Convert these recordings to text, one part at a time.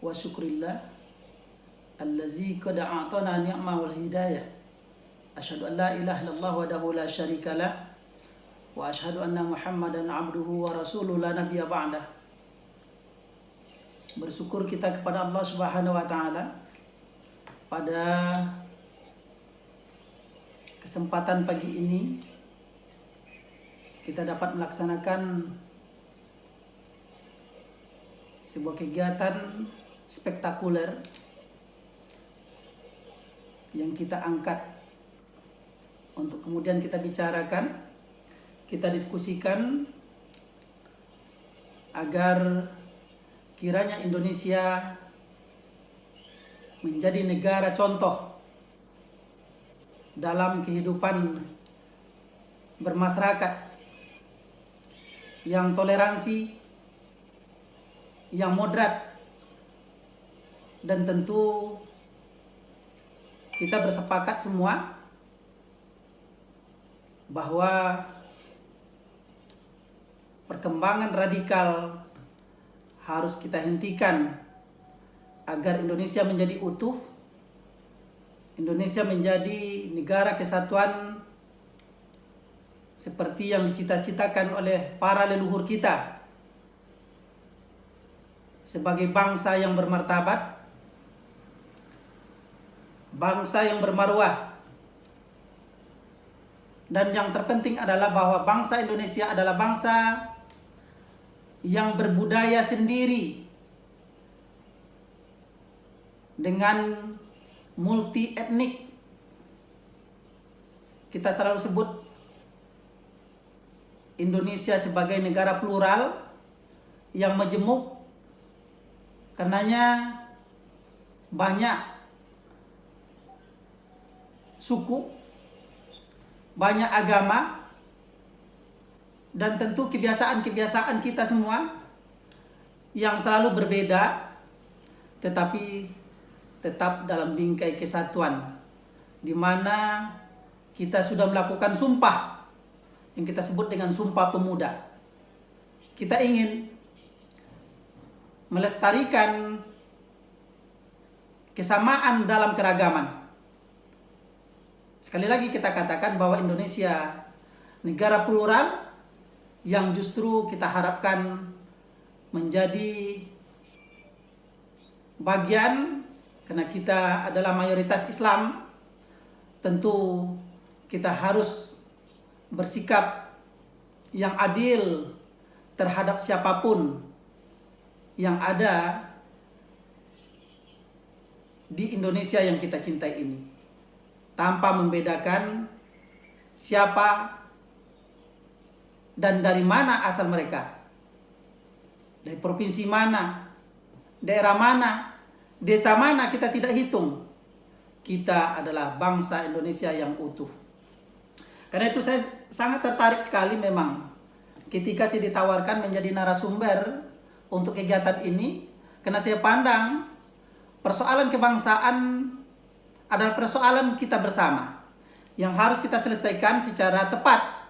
wa syukrillah allazi qad a'tana ni'ma wal hidayah. Asyhadu an la ilaha illallah wahdahu la syarikalah wa asyhadu anna Muhammadan abduhu wa rasuluhu la nabiyya ba'dah. Bersyukur kita kepada Allah Subhanahu wa taala pada kesempatan pagi ini kita dapat melaksanakan sebuah kegiatan spektakuler yang kita angkat untuk kemudian kita bicarakan, kita diskusikan agar kiranya Indonesia menjadi negara contoh dalam kehidupan bermasyarakat yang toleransi, yang moderat, dan tentu kita bersepakat semua bahwa perkembangan radikal harus kita hentikan agar Indonesia menjadi utuh, Indonesia menjadi negara kesatuan seperti yang dicita-citakan oleh para leluhur kita sebagai bangsa yang bermartabat, bangsa yang bermarwah, dan yang terpenting adalah bahwa bangsa Indonesia adalah bangsa yang berbudaya sendiri dengan multi etnik. Kita selalu sebut Indonesia sebagai negara plural yang majemuk, karenanya banyak suku, banyak agama, dan tentu kebiasaan-kebiasaan kita semua yang selalu berbeda, tetapi tetap dalam bingkai kesatuan, di mana kita sudah melakukan sumpah yang kita sebut dengan Sumpah Pemuda. Kita ingin melestarikan kesamaan dalam keragaman. Sekali lagi kita katakan bahwa Indonesia negara plural yang justru kita harapkan menjadi bagian, karena kita adalah mayoritas Islam, tentu kita harus bersikap yang adil terhadap siapapun yang ada di Indonesia yang kita cintai ini, tanpa membedakan siapa dan dari mana asal mereka, dari provinsi mana, daerah mana, desa mana, kita tidak hitung. Kita adalah bangsa Indonesia yang utuh. Karena itu saya sangat tertarik sekali memang ketika saya ditawarkan menjadi narasumber untuk kegiatan ini, karena saya pandang persoalan kebangsaan adalah persoalan kita bersama yang harus kita selesaikan secara tepat,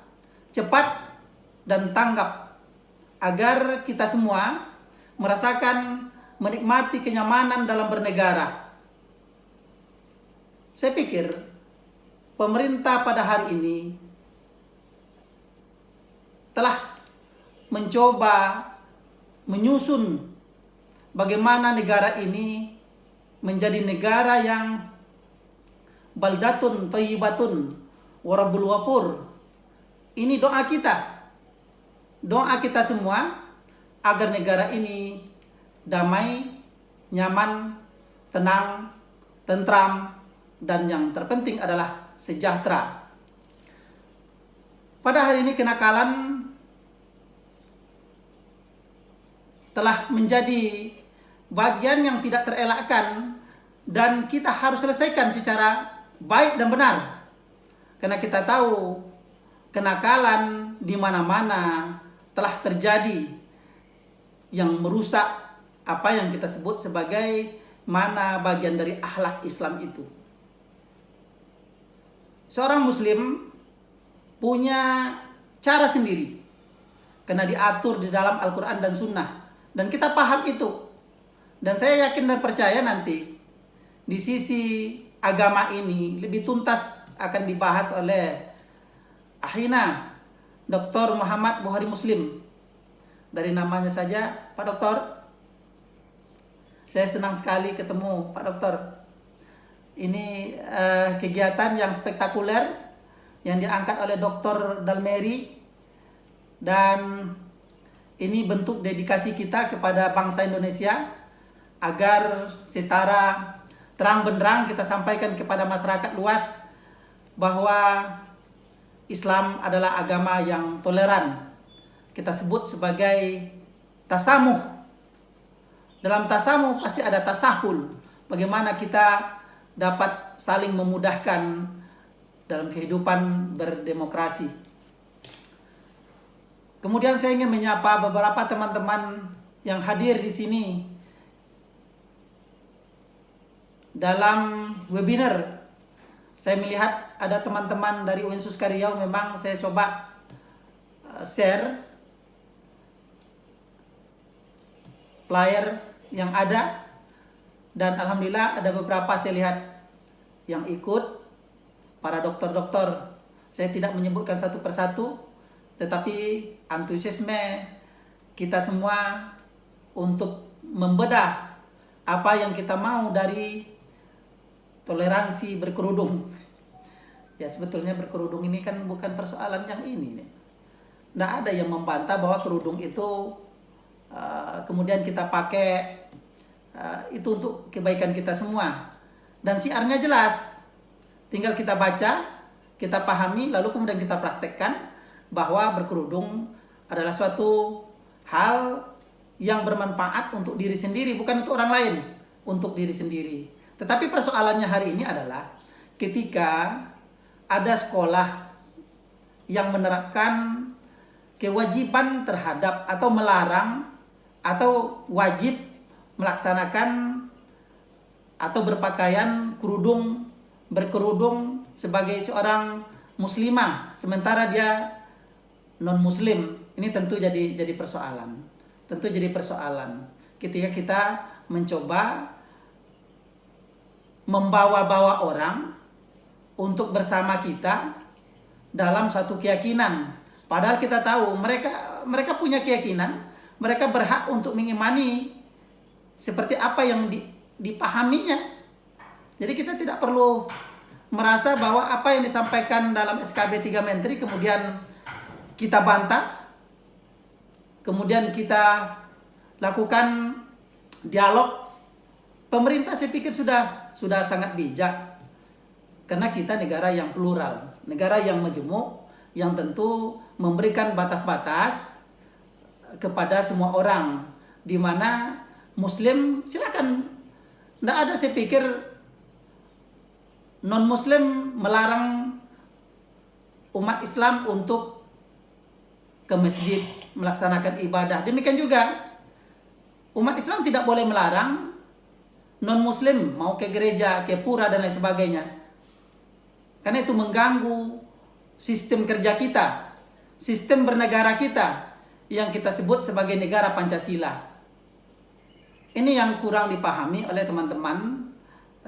cepat, dan tanggap agar kita semua merasakan menikmati kenyamanan dalam bernegara. Saya pikir pemerintah pada hari ini telah mencoba menyusun bagaimana negara ini menjadi negara yang baldatun thayyibatun warabbul ghafur. Ini doa kita semua agar negara ini damai, nyaman, tenang, tentram, dan yang terpenting adalah sejahtera. Pada hari ini kenakalan telah menjadi bagian yang tidak terelakkan dan kita harus selesaikan secara baik dan benar. Karena kita tahu kenakalan di mana-mana telah terjadi yang merusak apa yang kita sebut sebagai mana bagian dari akhlak Islam itu. Seorang muslim punya cara sendiri karena diatur di dalam Al-Quran dan Sunnah, dan kita paham itu. Dan saya yakin dan percaya nanti di sisi agama ini lebih tuntas akan dibahas oleh Ahina Dr. Muhammad Buhari Muslim. Dari namanya saja, Pak Dokter, saya senang sekali ketemu Pak Dokter. Ini kegiatan yang spektakuler yang diangkat oleh Dr. Dalmeri, dan ini bentuk dedikasi kita kepada bangsa Indonesia agar secara terang benderang kita sampaikan kepada masyarakat luas bahwa Islam adalah agama yang toleran. Kita sebut sebagai tasamuh. Dalam tasamuh pasti ada tasahul. Bagaimana kita dapat saling memudahkan dalam kehidupan berdemokrasi. Kemudian saya ingin menyapa beberapa teman-teman yang hadir di sini dalam webinar. Saya melihat ada teman-teman dari UIN Suska Riau, memang saya coba share flyer yang ada, dan alhamdulillah ada beberapa saya lihat yang ikut, para dokter-dokter. Saya tidak menyebutkan satu persatu, tetapi antusiasme kita semua untuk membedah apa yang kita mau dari toleransi berkerudung. Ya, sebetulnya berkerudung ini kan bukan persoalan yang ini nih. Nggak ada yang membantah bahwa kerudung itu kemudian kita pakai itu untuk kebaikan kita semua, dan siarnya jelas, tinggal kita baca, kita pahami, lalu kemudian kita praktekkan bahwa berkerudung adalah suatu hal yang bermanfaat untuk diri sendiri, bukan untuk orang lain, untuk diri sendiri. Tetapi persoalannya hari ini adalah ketika ada sekolah yang menerapkan kewajiban terhadap atau melarang atau wajib melaksanakan atau berpakaian berkerudung sebagai seorang muslimah, sementara dia non muslim. Ini tentu jadi persoalan. Tentu jadi persoalan ketika kita mencoba membawa-bawa orang untuk bersama kita dalam satu keyakinan. Padahal kita tahu mereka punya keyakinan, mereka berhak untuk mengimani seperti apa yang dipahaminya. Jadi kita tidak perlu merasa bahwa apa yang disampaikan dalam SKB 3 Menteri kemudian kita bantah, kemudian kita lakukan dialog. Pemerintah saya pikir sudah sangat bijak, karena kita negara yang plural, negara yang majemuk, yang tentu memberikan batas-batas kepada semua orang, di mana muslim silakan. Nggak ada saya pikir non muslim melarang umat Islam untuk ke masjid melaksanakan ibadah. Demikian juga umat Islam tidak boleh melarang non muslim mau ke gereja, ke pura dan lain sebagainya, karena itu mengganggu sistem kerja kita, sistem bernegara kita yang kita sebut sebagai negara Pancasila. Ini yang kurang dipahami oleh teman-teman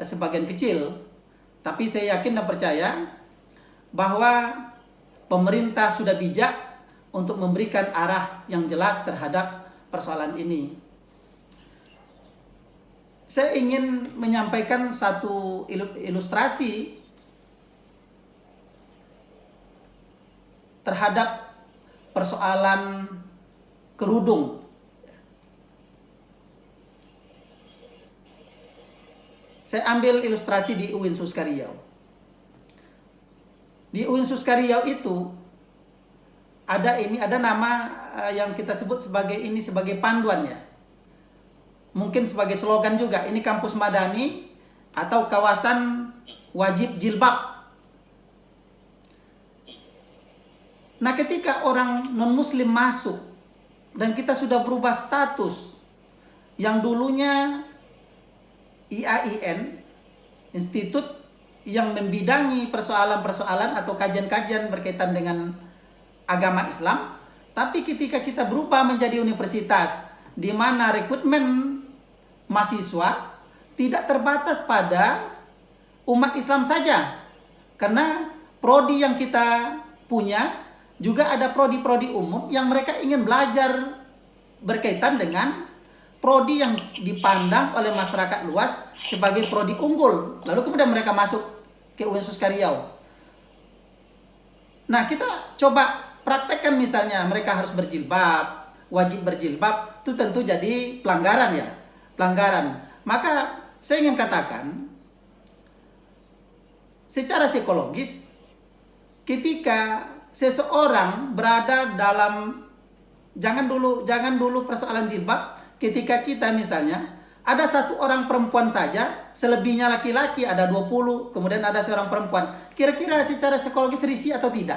sebagian kecil. Tapi saya yakin dan percaya bahwa pemerintah sudah bijak untuk memberikan arah yang jelas terhadap persoalan ini. Saya ingin menyampaikan satu ilustrasi terhadap persoalan kerudung. Saya ambil ilustrasi di UIN Suska Riau. Di UIN Suska Riau itu ada nama yang kita sebut sebagai panduan ya. Mungkin sebagai slogan juga, ini kampus madani atau kawasan wajib jilbab. Nah, ketika orang non-muslim masuk dan kita sudah berubah status, yang dulunya IAIN, institut yang membidangi persoalan-persoalan atau kajian-kajian berkaitan dengan agama Islam, tapi ketika kita berubah menjadi universitas di mana rekrutmen mahasiswa tidak terbatas pada umat Islam saja. Karena prodi yang kita punya juga ada prodi-prodi umum yang mereka ingin belajar berkaitan dengan prodi yang dipandang oleh masyarakat luas sebagai prodi unggul. Lalu kemudian mereka masuk ke UIN Suskaryau. Nah, kita coba praktekkan misalnya mereka harus berjilbab, wajib berjilbab, itu tentu jadi pelanggaran ya. Pelanggaran. Maka saya ingin katakan, secara psikologis, ketika seseorang berada dalam, jangan dulu persoalan jilbab, ketika kita misalnya ada satu orang perempuan saja, selebihnya laki-laki, ada 20, kemudian ada seorang perempuan, kira-kira secara psikologis risih atau tidak?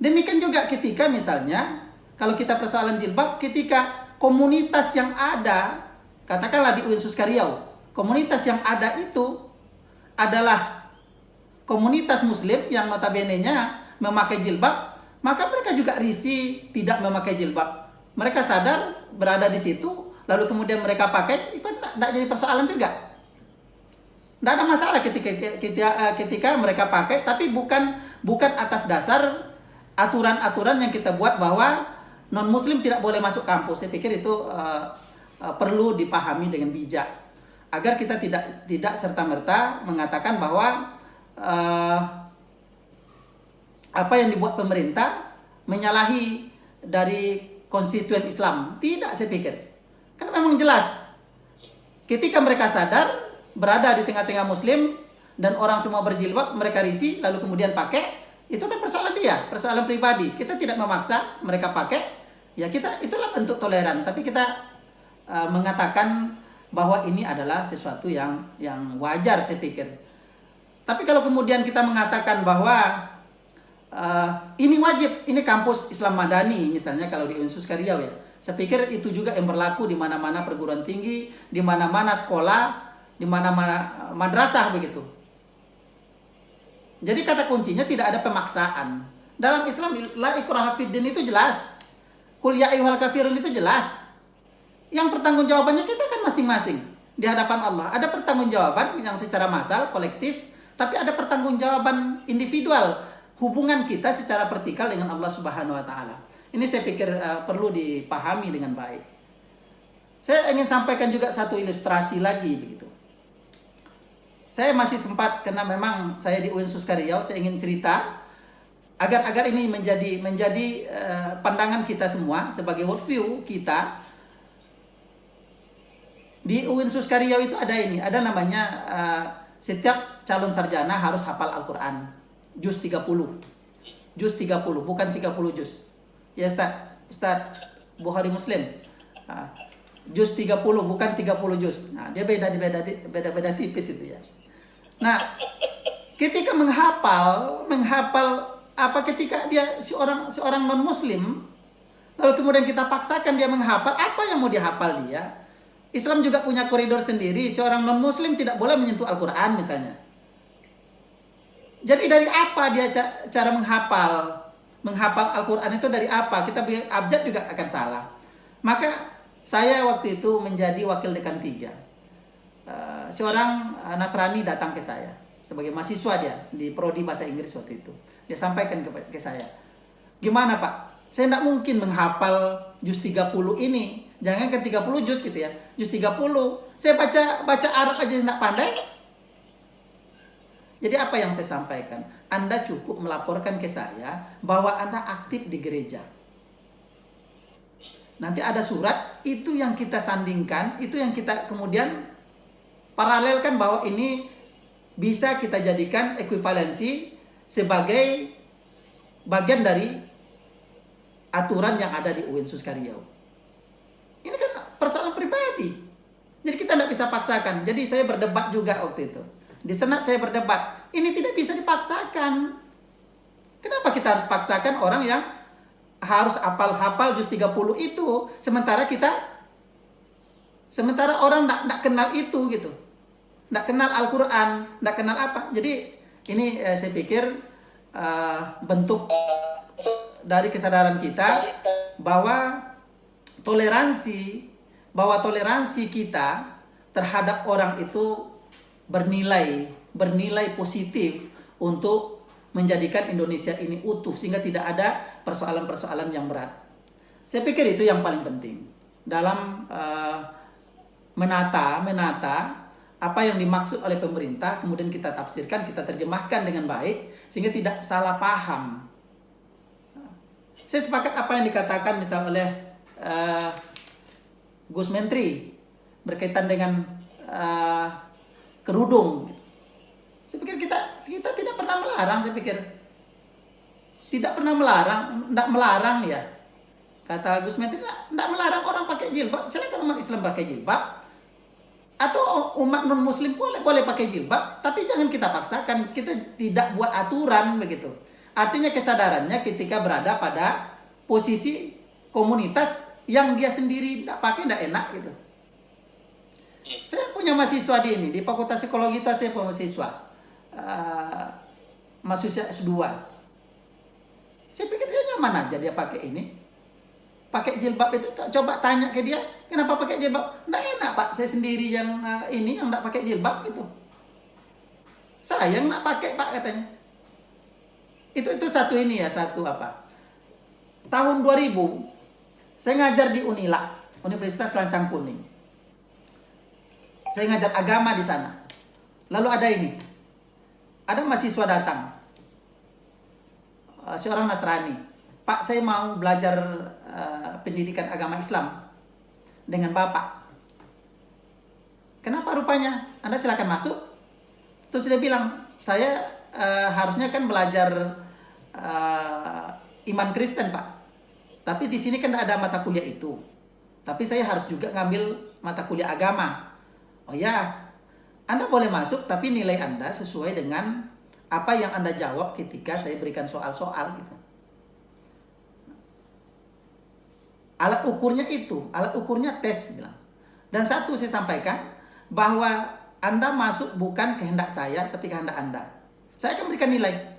Demikian juga ketika misalnya kalau kita persoalan jilbab, ketika komunitas yang ada, katakanlah di UIN Suskaryau, komunitas yang ada itu adalah komunitas muslim yang notabene-nya memakai jilbab, maka mereka juga risih tidak memakai jilbab. Mereka sadar berada di situ, lalu kemudian mereka pakai, itu tidak jadi persoalan juga. Tidak ada masalah ketika mereka pakai, tapi bukan atas dasar aturan-aturan yang kita buat bahwa non-muslim tidak boleh masuk kampus. Saya pikir itu perlu dipahami dengan bijak, agar kita tidak serta-merta mengatakan bahwa apa yang dibuat pemerintah menyalahi dari konstituen Islam. Tidak, saya pikir. Karena memang jelas, ketika mereka sadar berada di tengah-tengah muslim dan orang semua berjilbab, mereka risih, lalu kemudian pakai, itu kan persoalan dia, persoalan pribadi. Kita tidak memaksa mereka pakai, ya itulah bentuk toleran. Tapi kita mengatakan bahwa ini adalah sesuatu yang wajar, saya pikir. Tapi kalau kemudian kita mengatakan bahwa ini wajib, ini kampus Islam Madani misalnya kalau di UIN Suskaryau ya, saya pikir itu juga yang berlaku di mana-mana perguruan tinggi, di mana-mana sekolah, di mana-mana madrasah begitu. Jadi kata kuncinya tidak ada pemaksaan. Dalam Islam la ikraha fid din itu jelas. Qul ya ayyuhal kafirun itu jelas. Yang pertanggungjawabannya kita kan masing-masing di hadapan Allah. Ada pertanggungjawaban yang secara massal, kolektif, tapi ada pertanggungjawaban individual, hubungan kita secara vertikal dengan Allah Subhanahu wa taala. Ini saya pikir perlu dipahami dengan baik. Saya ingin sampaikan juga satu ilustrasi lagi begitu. Saya masih sempat, karena memang saya di UIN Suskaryau, saya ingin cerita agar ini menjadi pandangan kita semua sebagai worldview kita. Di UIN Suskaryau itu ada namanya setiap calon sarjana harus hafal Al-Quran juz 30. Juz 30, bukan 30 juz. Ya Ustaz Bukhari Muslim. Juz 30 bukan 30 juz. Nah, dia beda tipis itu ya. Nah, ketika menghafal apa, ketika dia seorang non muslim, lalu kemudian kita paksakan dia menghafal, apa yang mau dihafal dia? Islam juga punya koridor sendiri. Seorang non muslim tidak boleh menyentuh Al-Quran misalnya. Jadi dari apa dia cara menghafal Al-Quran itu dari apa? Kita abjad juga akan salah. Maka saya waktu itu menjadi wakil dekan 3. Seorang Nasrani datang ke saya sebagai mahasiswa, dia di prodi bahasa Inggris waktu itu. Dia sampaikan ke saya, gimana Pak? Saya tidak mungkin menghafal juz 30 ini. Jangan ke 30 juz gitu ya. Juz 30. Saya baca Arab aja tidak pandai. Jadi apa yang saya sampaikan? Anda cukup melaporkan ke saya bahwa Anda aktif di gereja. Nanti ada surat, itu yang kita sandingkan, itu yang kita kemudian paralelkan bahwa ini bisa kita jadikan ekuivalensi sebagai bagian dari aturan yang ada di UIN Suskaryau. Ini kan persoalan pribadi. Jadi kita tidak bisa paksakan. Jadi saya berdebat juga waktu itu. Di Senat saya berdebat. Ini tidak bisa dipaksakan. Kenapa kita harus paksakan orang yang harus hafal juz 30 itu, sementara orang tidak kenal itu gitu. Tidak kenal Al-Quran, tidak kenal apa. Jadi ini saya pikir bentuk dari kesadaran kita bahwa toleransi bahwa toleransi kita terhadap orang itu bernilai positif untuk menjadikan Indonesia ini utuh sehingga tidak ada persoalan-persoalan yang berat. Saya pikir itu yang paling penting dalam menata apa yang dimaksud oleh pemerintah, kemudian kita tafsirkan, kita terjemahkan dengan baik sehingga tidak salah paham. Saya sepakat apa yang dikatakan misal oleh Gus Menteri berkaitan dengan kerudung. Saya pikir kita tidak pernah melarang, saya pikir tidak pernah melarang, tidak melarang ya. Kata Gus Menteri, tidak melarang orang pakai jilbab. Silakan umat Islam pakai jilbab. Atau umat non-muslim boleh pakai jilbab. Tapi jangan kita paksakan, kita tidak buat aturan begitu. Artinya kesadarannya ketika berada pada posisi komunitas yang dia sendiri tidak pakai, tidak enak gitu. Saya punya mahasiswa di Fakultas Psikologi itu saya punya mahasiswa. Mahasiswa S2. Saya pikir dia nyaman aja dia pakai ini. Pakai jilbab itu, coba tanya ke dia, kenapa pakai jilbab? Nggak enak Pak, saya sendiri yang yang nggak pakai jilbab gitu. Saya nggak pakai Pak katanya. Itu satu apa? Tahun 2000, saya ngajar di Unila, Universitas Lancang Kuning. Saya ngajar agama di sana. Lalu ada mahasiswa datang, seorang Nasrani. Pak, saya mau belajar pendidikan agama Islam dengan Bapak. Kenapa rupanya? Anda silakan masuk. Terus dia bilang, saya harusnya kan belajar iman Kristen Pak. Tapi di sini kan tidak ada mata kuliah itu. Tapi saya harus juga ngambil mata kuliah agama. Oh ya, Anda boleh masuk, tapi nilai Anda sesuai dengan apa yang Anda jawab ketika saya berikan soal-soal gitu. Alat ukurnya alat ukurnya tes bilang. Dan satu saya sampaikan bahwa Anda masuk bukan kehendak saya, tapi kehendak Anda. Saya akan berikan nilai.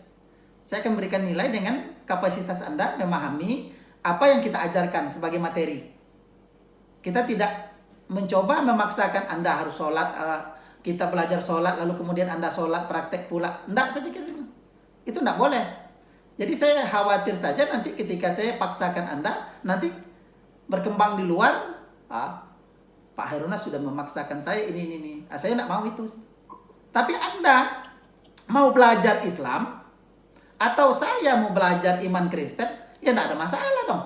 Saya akan berikan nilai dengan kapasitas Anda memahami apa yang kita ajarkan sebagai materi. Kita tidak mencoba memaksakan Anda harus sholat, kita belajar sholat, lalu kemudian Anda sholat praktek pula. Enggak, saya pikir itu enggak boleh. Jadi saya khawatir saja nanti ketika saya paksakan Anda, nanti berkembang di luar, Pak Hairunaz sudah memaksakan saya ini. Saya enggak mau itu. Tapi Anda mau belajar Islam, atau saya mau belajar iman Kristen, ya enggak ada masalah dong.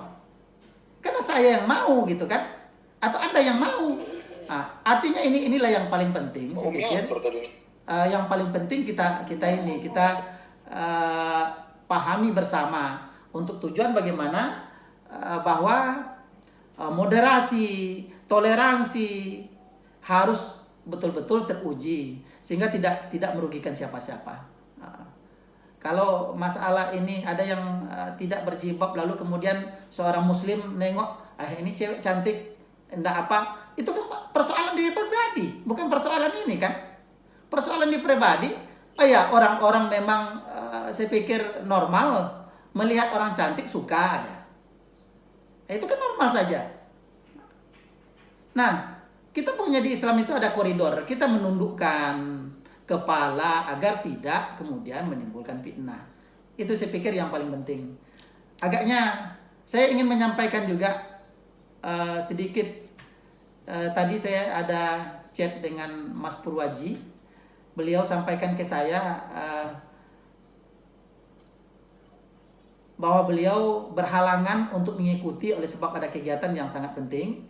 Karena saya yang mau gitu kan. Atau Anda yang mau. Artinya inilah yang paling penting saya pikir. Yang paling penting kita pahami bersama untuk tujuan bagaimana bahwa moderasi, toleransi harus betul-betul teruji sehingga tidak merugikan siapa-siapa. Kalau masalah ini ada yang tidak berjilbab lalu kemudian seorang muslim nengok, ini cewek cantik, enggak apa, itu kan persoalan di pribadi, bukan persoalan ini kan. Persoalan di pribadi, ya orang-orang memang saya pikir normal melihat orang cantik suka ya. Itu kan normal saja. Nah, kita punya di Islam itu ada koridor. Kita menundukkan kepala agar tidak kemudian menimbulkan fitnah. Itu saya pikir yang paling penting. Agaknya saya ingin menyampaikan juga sedikit. Tadi saya ada chat dengan Mas Purwaji. Beliau sampaikan ke saya bahwa beliau berhalangan untuk mengikuti oleh sebab ada kegiatan yang sangat penting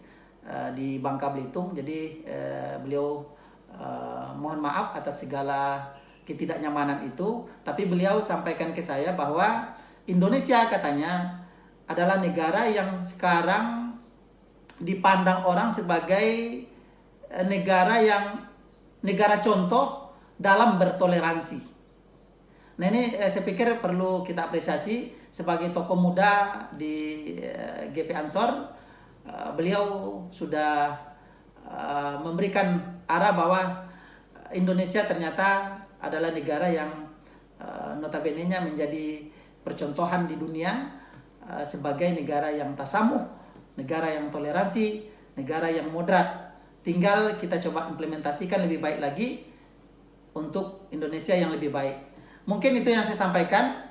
di Bangka Belitung. Jadi beliau mohon maaf atas segala ketidaknyamanan itu, tapi beliau sampaikan ke saya bahwa Indonesia katanya adalah negara yang sekarang dipandang orang sebagai negara contoh dalam bertoleransi. Nah ini saya pikir perlu kita apresiasi sebagai tokoh muda di GP Ansor. Beliau sudah memberikan arah bahwa Indonesia ternyata adalah negara yang notabene-nya menjadi percontohan di dunia sebagai negara yang tasamuh, negara yang toleransi, negara yang moderat. Tinggal kita coba implementasikan lebih baik lagi untuk Indonesia yang lebih baik. Mungkin itu yang saya sampaikan.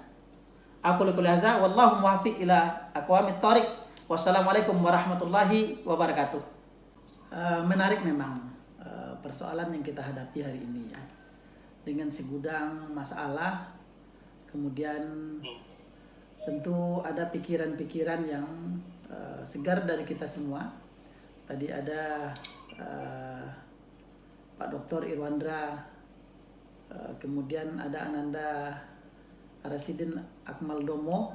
Aku qouli hadza wallahu muwaffiq ila aqwamit thoriq. Wassalamualaikum warahmatullahi wabarakatuh. Menarik memang persoalan yang kita hadapi hari ini ya. Dengan segudang masalah, kemudian tentu ada pikiran-pikiran yang segar dari kita semua. Tadi ada Pak Dr. Irwandra, kemudian ada Ananda Arasidin Akmal Domo,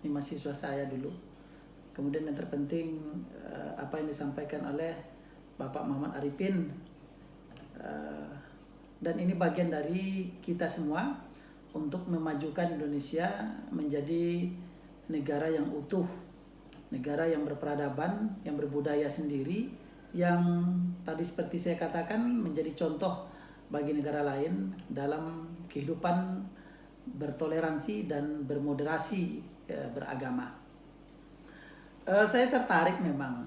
ini mahasiswa saya dulu. Kemudian yang terpenting apa yang disampaikan oleh Bapak Muhammad Arifin, dan ini bagian dari kita semua untuk memajukan Indonesia menjadi negara yang utuh, negara yang berperadaban, yang berbudaya sendiri, yang tadi seperti saya katakan menjadi contoh bagi negara lain dalam kehidupan bertoleransi dan bermoderasi beragama. Saya tertarik memang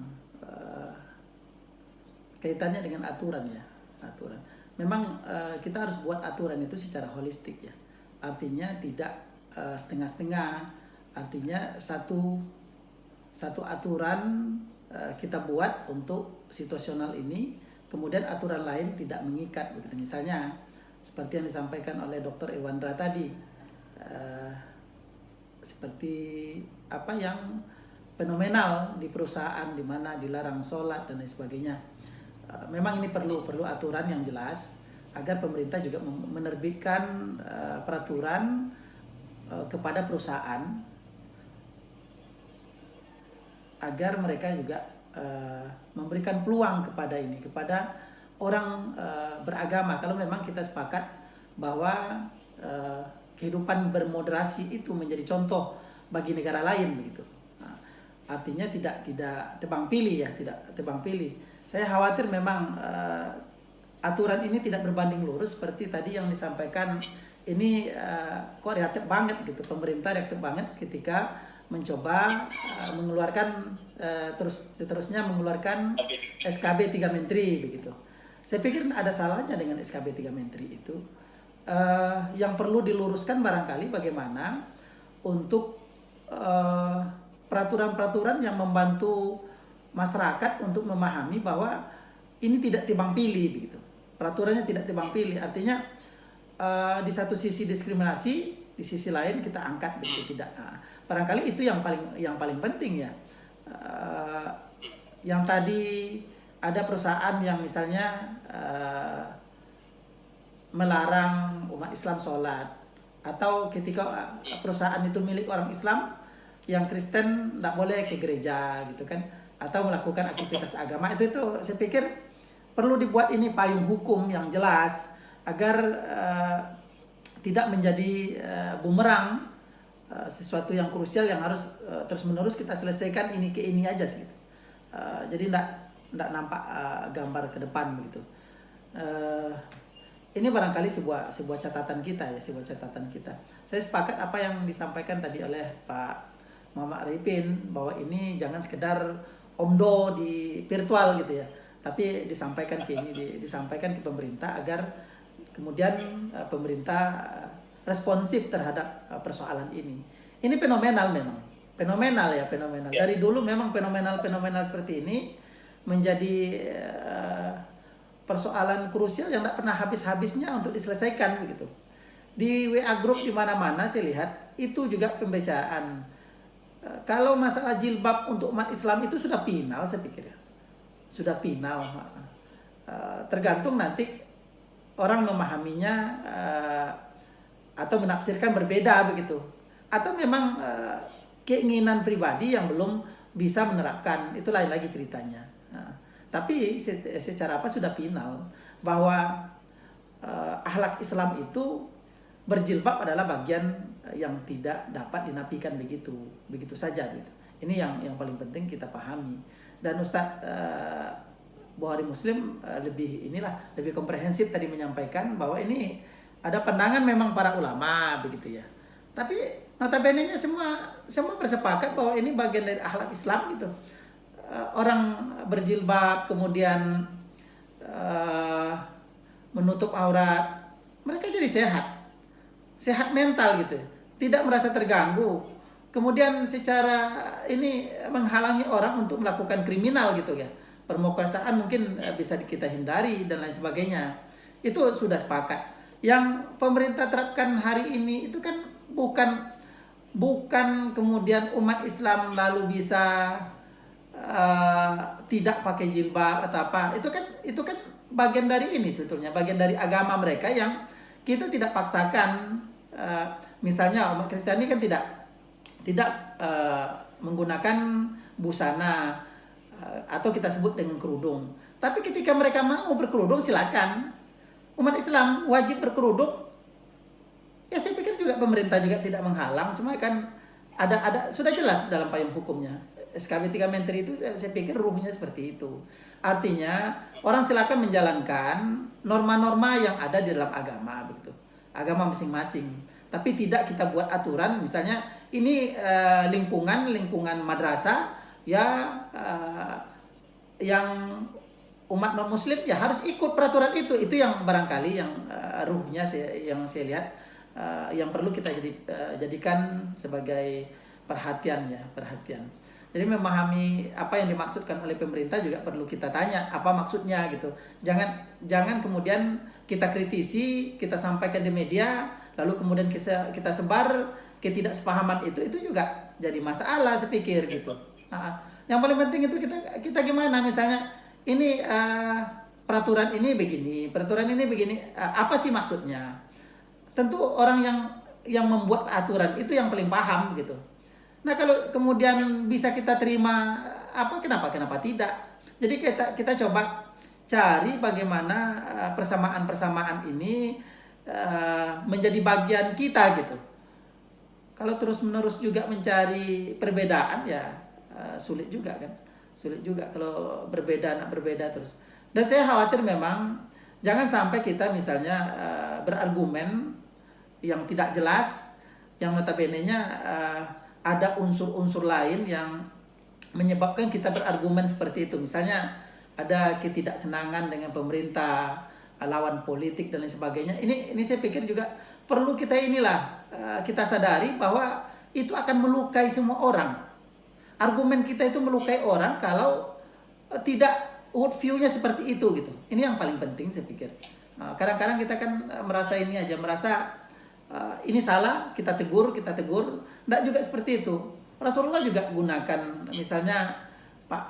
kaitannya dengan aturan ya, aturan. Memang kita harus buat aturan itu secara holistik ya. Artinya tidak setengah-setengah. Artinya satu aturan kita buat untuk situasional ini, kemudian aturan lain tidak mengikat begitu. Misalnya seperti yang disampaikan oleh Dr. Irwandra tadi, seperti apa yang fenomenal di perusahaan di mana dilarang sholat dan lain sebagainya. Memang ini perlu aturan yang jelas agar pemerintah juga menerbitkan peraturan kepada perusahaan agar mereka juga memberikan peluang kepada orang beragama. Kalau memang kita sepakat bahwa kehidupan bermoderasi itu menjadi contoh bagi negara lain begitu. Artinya tidak tebang pilih ya, tidak tebang pilih. Saya khawatir memang aturan ini tidak berbanding lurus seperti tadi yang disampaikan. Ini kok reaktif banget gitu, pemerintah reaktif banget ketika mencoba mengeluarkan seterusnya mengeluarkan SKB 3 Menteri begitu. Saya pikir ada salahnya dengan SKB 3 Menteri itu. Yang perlu diluruskan barangkali bagaimana untuk peraturan-peraturan yang membantu masyarakat untuk memahami bahwa ini tidak tebang pilih begitu. Peraturannya tidak tebang pilih, artinya di satu sisi diskriminasi, di sisi lain kita angkat begitu tidak. Barangkali itu yang paling penting ya. Yang tadi ada perusahaan yang misalnya melarang umat Islam sholat, atau ketika perusahaan itu milik orang Islam, yang Kristen tidak boleh ke gereja gitu kan, atau melakukan aktivitas agama, itu saya pikir perlu dibuat ini payung hukum yang jelas agar tidak menjadi bumerang, sesuatu yang krusial yang harus terus-menerus kita selesaikan ini ke ini aja sih. Jadi tidak nampak gambar ke depan begitu. Ini barangkali sebuah catatan kita ya, sebuah catatan kita. Saya sepakat apa yang disampaikan tadi oleh Pak Muhammad Arifin bahwa ini jangan sekedar omdo di virtual gitu ya, tapi disampaikan disampaikan ke pemerintah agar kemudian pemerintah responsif terhadap persoalan ini. Ini fenomenal memang, fenomenal. Dari dulu memang fenomenal seperti ini menjadi persoalan krusial yang tidak pernah habis-habisnya untuk diselesaikan begitu. Di WA group di mana-mana saya lihat itu juga pembicaraan. Kalau masalah jilbab untuk umat Islam itu sudah final saya pikir ya. Sudah final. Tergantung nanti orang memahaminya atau menafsirkan berbeda begitu. Atau memang keinginan pribadi yang belum bisa menerapkan, itu lain lagi ceritanya. Tapi secara apa sudah final bahwa akhlak Islam itu berjilbab adalah bagian yang tidak dapat dinafikan begitu saja gitu. Ini yang paling penting kita pahami. Dan Ustadz Bukhari Muslim lebih komprehensif tadi menyampaikan bahwa ini ada pandangan memang para ulama begitu ya. Tapi notabene-nya semua bersepakat bahwa ini bagian dari akhlak Islam gitu. orang berjilbab kemudian menutup aurat, mereka jadi sehat mental gitu, tidak merasa terganggu. Kemudian secara ini menghalangi orang untuk melakukan kriminal gitu ya. Pemerkosaan mungkin bisa kita hindari dan lain sebagainya. Itu sudah sepakat. Yang pemerintah terapkan hari ini itu kan bukan kemudian umat Islam lalu bisa tidak pakai jilbab atau apa. Itu kan bagian dari ini sebetulnya, bagian dari agama mereka yang kita tidak paksakan. Misalnya umat Kristiani kan tidak menggunakan busana atau kita sebut dengan kerudung. Tapi ketika mereka mau berkerudung silakan. Umat Islam wajib berkerudung. Ya saya pikir juga pemerintah juga tidak menghalang, cuma kan ada sudah jelas dalam payung hukumnya. SKB 3 Menteri itu saya pikir ruhnya seperti itu. Artinya orang silakan menjalankan norma-norma yang ada di dalam agama begitu. Agama masing-masing. Tapi tidak kita buat aturan misalnya ini lingkungan madrasah ya yang umat non muslim ya harus ikut peraturan itu yang barangkali yang ruhnya yang saya lihat yang perlu kita jadikan sebagai perhatian. Jadi memahami apa yang dimaksudkan oleh pemerintah juga perlu kita tanya apa maksudnya gitu. Jangan kemudian kita kritisi, kita sampaikan di media lalu kemudian kita sebar ketidaksepahaman itu juga jadi masalah saya pikir gitu. Yang paling penting itu kita gimana misalnya ini peraturan ini begini, apa sih maksudnya? Tentu orang yang membuat aturan itu yang paling paham gitu. Nah kalau kemudian bisa kita terima kenapa tidak? Jadi kita coba cari bagaimana persamaan ini menjadi bagian kita gitu. Kalau terus-menerus juga mencari perbedaan ya sulit juga kalau berbeda terus. Dan saya khawatir memang jangan sampai kita misalnya berargumen yang tidak jelas, yang notabene-nya ada unsur-unsur lain yang menyebabkan kita berargumen seperti itu. Misalnya ada ketidaksenangan dengan pemerintah, lawan politik dan lain sebagainya. Ini saya pikir juga perlu kita kita sadari bahwa itu akan melukai semua orang. Argumen kita itu melukai orang kalau tidak world view-nya seperti itu gitu. Ini yang paling penting saya pikir. Kadang-kadang kita kan merasa ini salah, kita tegur. Tidak juga seperti itu. Rasulullah juga gunakan misalnya Pak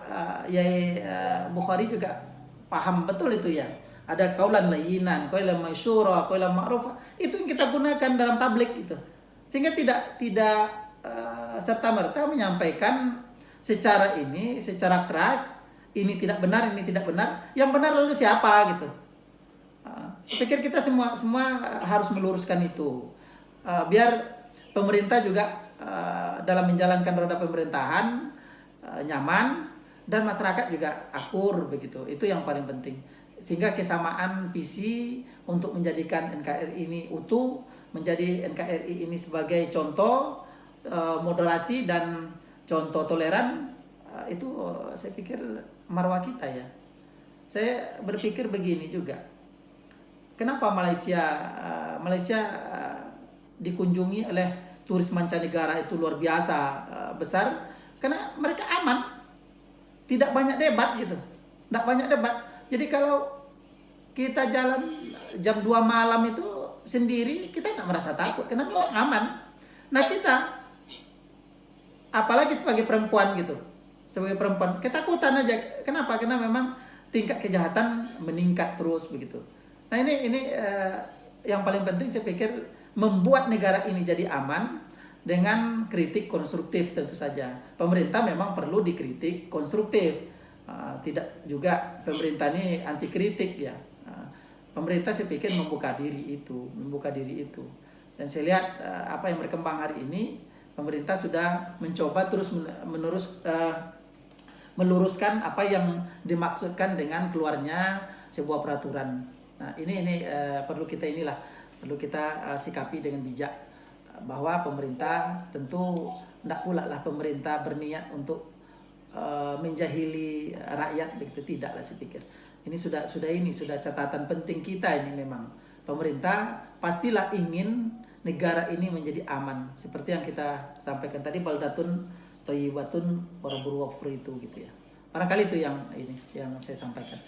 Yai Bukhari juga paham betul itu ya. Ada kaulan layyinan, qaulan maysura, qaulan ma'ruf. Itu yang kita gunakan dalam tablik itu. Sehingga tidak serta-merta menyampaikan secara keras, ini tidak benar. Yang benar lalu siapa gitu. Saya pikir kita semua harus meluruskan itu. Biar pemerintah juga dalam menjalankan roda pemerintahan nyaman dan masyarakat juga akur begitu. Itu yang paling penting. Sehingga kesamaan visi untuk menjadikan NKRI ini utuh, menjadi NKRI ini sebagai contoh moderasi dan contoh toleran, itu saya pikir marwah kita ya. Saya berpikir begini juga. Kenapa Malaysia dikunjungi oleh turis mancanegara itu luar biasa besar? Karena mereka aman, tidak banyak debat gitu, Jadi kalau kita jalan jam 2 malam itu sendiri, kita tidak merasa takut, karena memang aman. Nah kita, apalagi sebagai perempuan gitu, ketakutan aja. Kenapa? Karena memang tingkat kejahatan meningkat terus begitu. Nah ini yang paling penting saya pikir membuat negara ini jadi aman dengan kritik konstruktif tentu saja. Pemerintah memang perlu dikritik konstruktif. Tidak juga pemerintah ini anti kritik ya. Pemerintah saya pikir membuka diri itu. Dan saya lihat apa yang berkembang hari ini, pemerintah sudah mencoba terus-menerus meluruskan apa yang dimaksudkan dengan keluarnya sebuah peraturan. Nah, ini perlu kita sikapi dengan bijak, bahwa pemerintah tentu tidak pula lah pemerintah berniat untuk menjahili rakyat begitu, tidaklah saya pikir. Ini sudah catatan penting kita ini. Memang pemerintah pastilah ingin negara ini menjadi aman seperti yang kita sampaikan tadi, baldatun thayyibatun wa rabbul ghafur itu gitu ya. Barangkali itu yang saya sampaikan.